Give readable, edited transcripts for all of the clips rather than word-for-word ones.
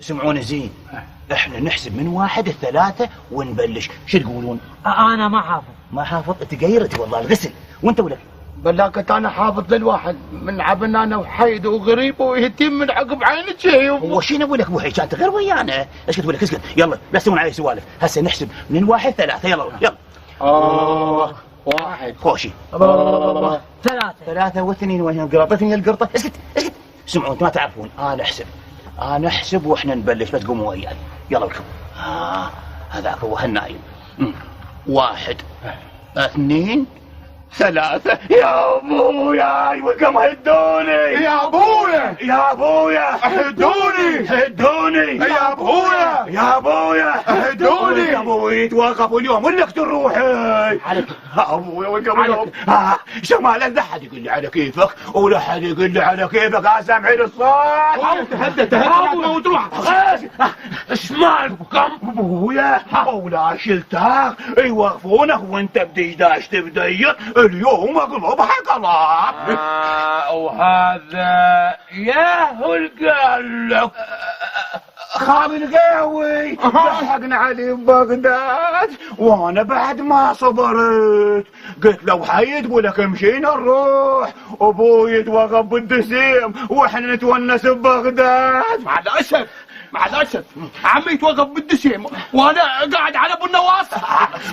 سمعونا زين، احنا نحسب من 1 ل3 ونبلش. شو تقولون؟ انا ما حافظ. ما حافظ؟ تقيرتي والله الغسل. وانت ولك؟ بلاكت انا حافظ للواحد من عبنا انا وحيد وغريب ويتم من عقب عينك شيء. هو شنو اقول لك ابو حي؟ كانت غير ويانا. اسكت ولك اسكت. يلا لا تسوون علي سوالف. هسه نحسب من 1 ل3. يلا يلا. 1 خوشي 3 و2 وين قرطتني القرطه. اسكت اسكت. سمعوا انتم ما تعرفون. انا احسب واحنا نبلش. لا تقوموا وياي. يلا بكم. هذاك هو هالنايم. 1 2 3. يا ابويا وقم هدوني. يا ابويا يا ابويا هدوني هدوني. يا ابويا يا ابويا هدوني. يا ابوي توقفوا اليوم ولك تروحي. ابويا وقم اليوم. شمال لا حد يقول لي على كيفك ولا حد يقول لي على كيفك. سامعين الصوت. تهدى وتروح. ايش مالكم ابويا؟ ولا شلتك يوقفونك وانت بديداش تبدير. اليوم اقلبها قلب. وهذا ياهو قال لك خالي القاوي لحقنا علي ببغداد وانا بعد ما صبرت. قلت له حيد ولك مشينا نروح. ابوي توقف بالدسيم واحنا نتونس ببغداد. مع الاسف عمي يتوقف بالدسيم وانا قاعد على ابو النواس.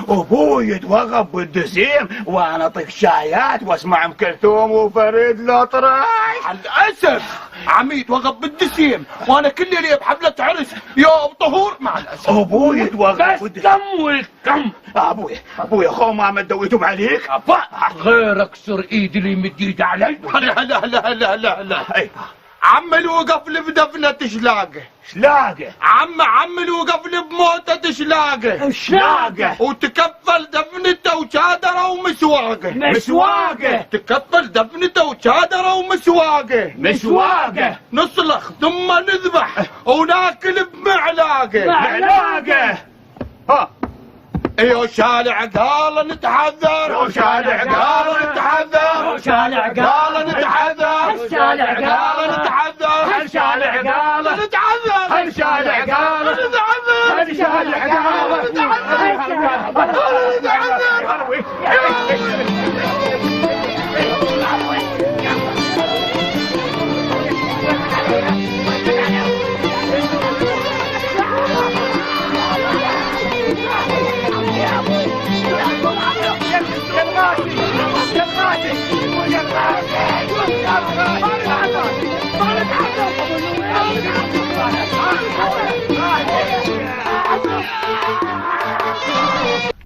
ابوي يتوقف بالدسيم وانا اطيق شايات واسمع ام كلثوم وفريد الاطراش. مع الاسف عمي يتوقف بالدسيم وانا كل ليله بحفله عرس يوم طهور. مع الاسف ابوي يتوقف بس كم والكم. ابوي خو ما مدويتم عليك. غير اكسر ايدي اللي يمد ايده علي. لا عم الوقف لي بدفنه شلاقه. عم الوقف لي بموته شلاقه. وتكفل دفنته وشادره ومسواقه. تكفل دفنته وشادره ومسواقه. نصلخ ثم نذبح وناكل بمعلاقه. ايو شارع قال نتحذر. الشارع قال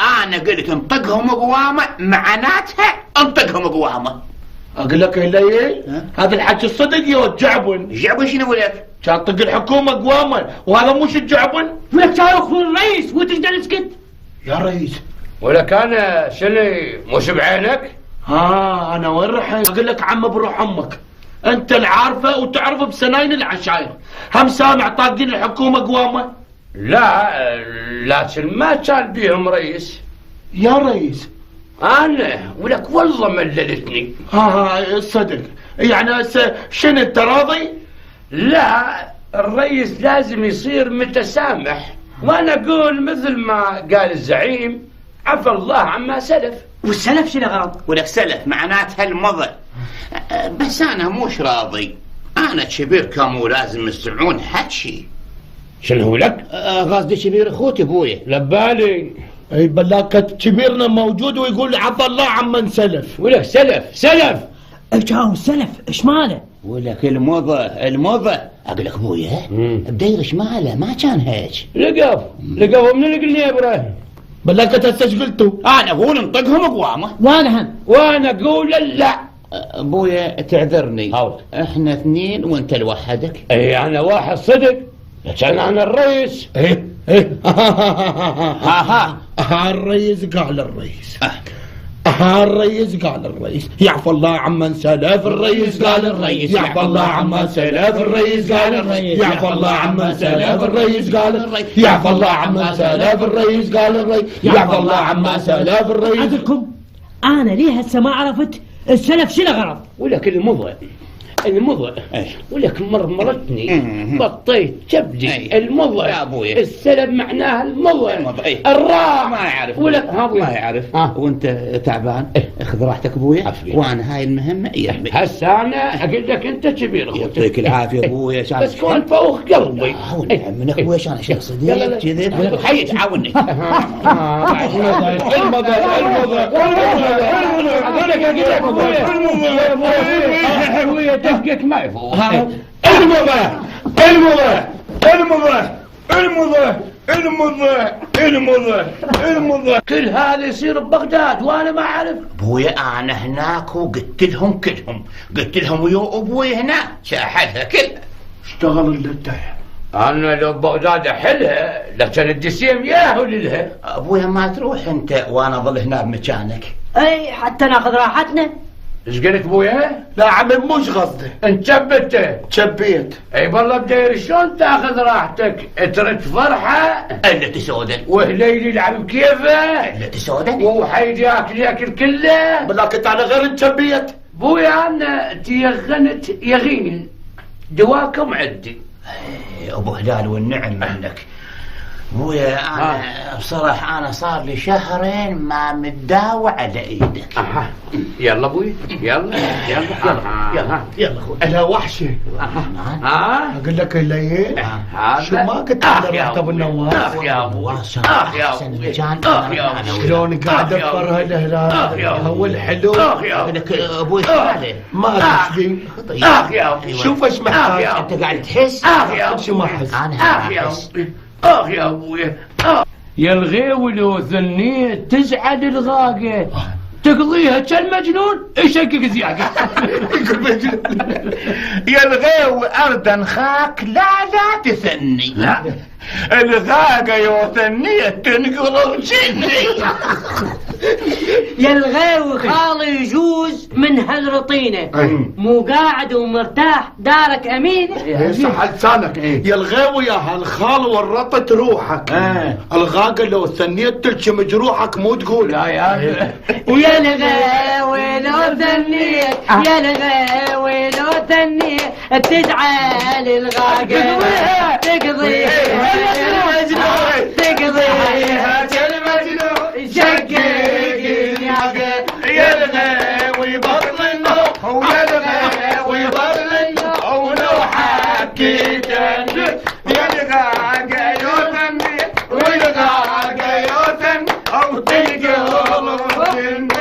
انا قلت انطقهم قوامه معناتها انطقهم قوامه. اقول لك الليل هذا الحكي الصدق يا الجعبن. جعبن شنو ولك؟ كان طق الحكومه قوامه وهذا مش الجعبن. ولك كان يخون الرئيس وانت تقدر تسكت. يا رئيس ولك انا شنو مش بعينك؟ انا وين رحت؟ اقول لك عم بروح امك انت العارفه وتعرف بسناين العشاير. هم سامع طاقين الحكومه قوامه؟ لا لكن ما كان بيهم رئيس. يا رئيس انا ولك والله مللتني. صدق يعني هسه شنو انت راضي؟ لا الرئيس لازم يصير متسامح وانا اقول مثل ما قال الزعيم عفى الله عما سلف. والسلف شنو غلط؟ ولك سلف معناتها المضى. بس انا مش راضي. انا كبير كمو لازم يسمعون حكي. شنو لك؟ قصدي كبير اخوتي ابويا. لبالي اي بلاكة كبيرنا موجود ويقول عفى الله عمن سلف. ولك سلف كان سلف ايش ماله؟ ولك المضى اقول لك ابويا بديرش ماله ما كان هيك. لقفوا من اللي قلنا يا ابراهيم. بلاكة هسه ايش قلتوا؟ انا اقول انطقهم قوامه. وانا اقول لا. ابويا تعذرني احنا 2 وانت لوحدك. اي انا واحد صدق كان انا الرئيس. الرئيس قال الرئيس يعفى الله عمن سلف. الرئيس قال الرئيس يعفى الله عمن سلف. الرئيس قال الرئيس يعفى الله عمن سلف. الرئيس قال الرئيس يعفى الله عمن سلف. الرئيس قال الرئيس يعفى الله عمن سلف. الرئيس عندكم انا ليه هسه ما عرفت السلف شنو غرض؟ ولك المضى المضى ولك مرتني بطيت كبدي المضى يا ابوي السلب معناها المضى الراء ما يعرف ولك ما يعرف وانت تعبان خذ راحتك ابويا وانا هاي المهمه هسه انا اقول لك انت كبير اخوي يعطيك العافيه ابويا بس كون فوق قلبي من اخوي عشان اشيل صديق كذا حي تعاوني المضى ابويا دقك ما يفوق المضى كل هذا يصير ببغداد وانا ما اعرف. ابويا انا هناك وقلت لهم كلهم قلت لهم ويا ابوي هنا شاحدها كلها اشتغل اللي انتهى. انا لو بغداد احلها لكن الدسيم ياهو لها. ابويا ما تروح انت وانا اظل هنا بمكانك. اي حتى ناخذ راحتنا. ايش قلت ابويا؟ لا عمي مش قصدي انت شبيت اي والله بدير شلون تاخذ راحتك ترد فرحه الا تسودن وهليل يلعب بكيفه الا تسودن وحيد ياكل كله. بلاك انا غير شبيت. ابويا انا تيغنت يغين دواكم عندي. ابو هلال والنعم منك ابويا انا بصراحه انا صار لي شهرين ما متداوى على ايدك. يلا ابوي يلا يلا اخوي انا وحشه. اقول لك الليل شو ما كنت اقدر احتب النواف يا ابوي يا ابوي شلون قاعد افرها الهلال هو الحلو. اقول لك ابوي ما تشفي يا ابوي شوف ايش محتاج. انت قاعد تحس شو ما احس انا يا ابوي يا ابوي يا الغيول وثنيه تزعل الغاقه تقضيها كالمجنون يشقق زياده. يا الغيو اردا خاك لا تثني لا الغاقه يا ثنيه تنقلب جني. يا الغيو خالي يجوز من هالرطينه مو قاعد ومرتاح دارك امينه. صح لسانك يا الغاوي يا هالخال ورطت روحك. الغاقه لو ثنيت تلشم جروحك مو تقول لا يا يا الغاوي لو ثنيت يا الغاوي لو ثنيت تزعل الغاقه تقضيها كالمجنون شقق يا الغاوي بطل النوم ويا الغاوي بطل النوم ولو حكيتني يا الغاقه يوثني والغاقه يوثن او تنقلب جني.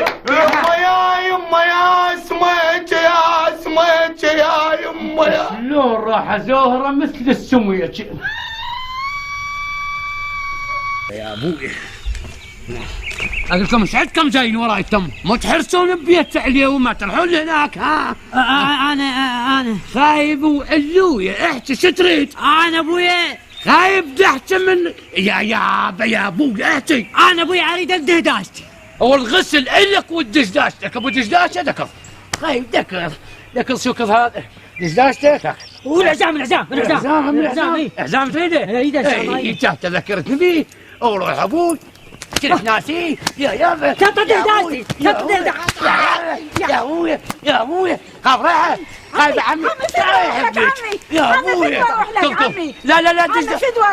يما يا سميت يا يما يا شلون راح زهره مثل السميه يا ابوي. اقول لكم ايش عندكم جايين وراي تم ما تحرسون ببيت عليا وما تروحون هناك. انا خايب وعلوية احكي شو تريد؟ انا ابويا خايب دحتي من يا ابوي احكي. انا ابويا اريد اديه داشتي. هو الغسل الك والدشداشتك ابو دشداشه دكر خايب دكر شو كذا هذا دشداشتك والعزام احزام تريده؟ اي تذكرتني فيه وروح ابوي كنت ناسي يا ابويا خاف راحه خايف عمي يا ابويا لا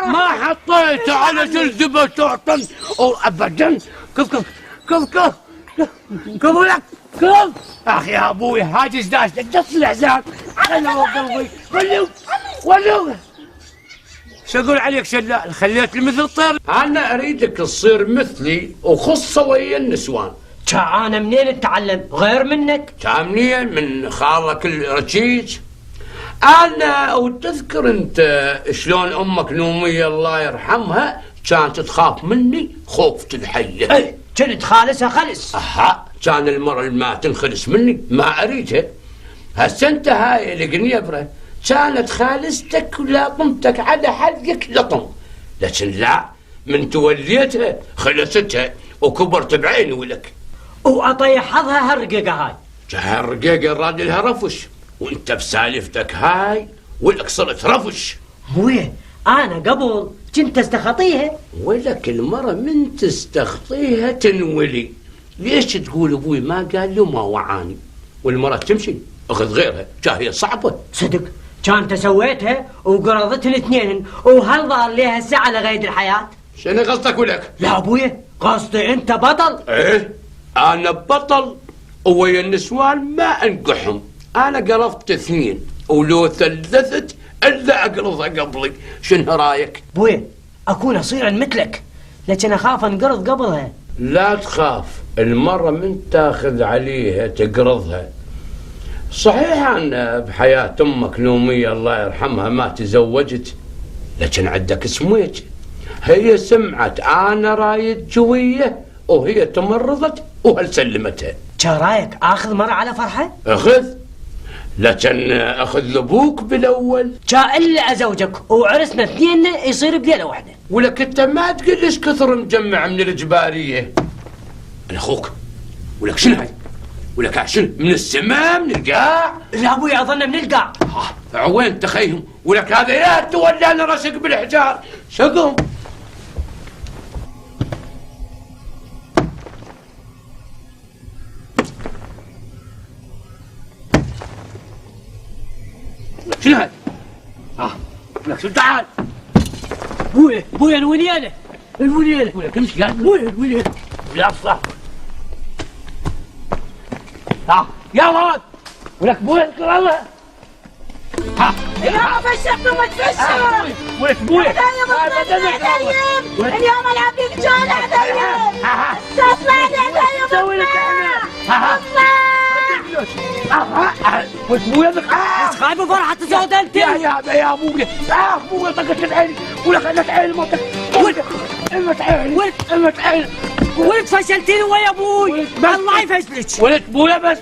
ما حطيته على جلدبه تعطن ابدا كف اخي يا ابوي هاجي ازداش دس العزام خلوا قلبي ولو شو اقول عليك شلال خليت مثل الطير. انا اريدك تصير مثلي وخصه ويا النسوان. انا منين اتعلم غير منك؟ منين من خالك الرشيج. انا وتذكر انت شلون امك نوميه الله يرحمها كانت تخاف مني خوف الحيه. كنت خالصها خلص. كان المرة اللي ما تنخلص مني ما اريدها. هسه انت هاي القنيبره كانت خالستك ولاطمتك على حدك لطم، لكن لا من توليتها خلصتها وكبرت بعيني ولك. واطيح حظها هالرقيقه هاي. هالرقيقه راد لها رفش وانت بسالفتك هاي ولك صرت رفش. ابويا انا قبل كنت استخطيها. ولك المرة من تستخطيها تنولي. ليش تقول ابوي ما قال له ما وعاني والمرة تمشي اخذ غيرها، جا هي صعبة. صدق كان انت سويتها وقرضتهن اثنين، وهل ظهر ليها الساعة لغاية الحياة؟ شنو قصدك ولك؟ لا ابويا قصدي انت بطل. ايه انا بطل، ويا النسوان ما انقحهم. انا قرضت 2 ولو ثلثت الا اقرضها قبلك. شنو رايك؟ ابويا اكون اصير مثلك، لكن اخاف انقرض قبلها. لا تخاف، المرة من تاخذ عليها تقرضها. صحيح أن بحياة أمك نومية الله يرحمها ما تزوجت، لكن عندك سميت. هي سمعت أنا رايد جوية وهي تمرضت وهل سلمتها. كان رايك اخذ مرة على فرحة؟ أخذ، لكن أخذ لبوك بالأول. كان الا ازوجك وعرسنا اثنين يصير بليلة واحدة. ولك أنت ما تقول إيش كثر مجمع من الإجبارية. أنا أخوك، ولك شنو هاي؟ ولك شنو من السماء من القاع؟ لا ابوي اظن من القاع. وين تخيهم؟ ولك هذا يا تولى انا راسك بالحجار. شقهم شنو هاي؟ لك شو تعال. ابويا الوليانة الوليانة. ولك امشي قاعد. ابويا الوليانة. لا صح. ها يا ولد. ولك بويا اذكر الله. ها اليوم فشخت وما تفشخ. ولك بويا اليوم العب لك جول عديم. تطلع لي سوي لك اطلع. ولك بويا بس خايف فرحة تزود انت. يا ابويا ابويا طقت عيني. ولك انا عيني ما ولك امت عيني. امت عيني. ولك فشلتني ويا ابوي. الله يفشلك. ولك بويا بس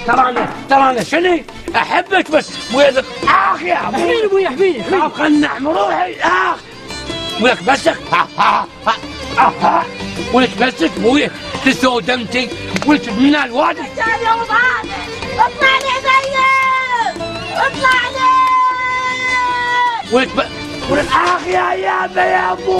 ترى انا شنو احبك بس بويا يا ابوي. احميني ابوي احميني. خاف خلنا احمي روحي. ولك بس ولك بس بويا تسوي دمتي. ولك من الوادي. رجال يا وضعاني اطلع لي عديم. اطلع لي. ولك يا ابو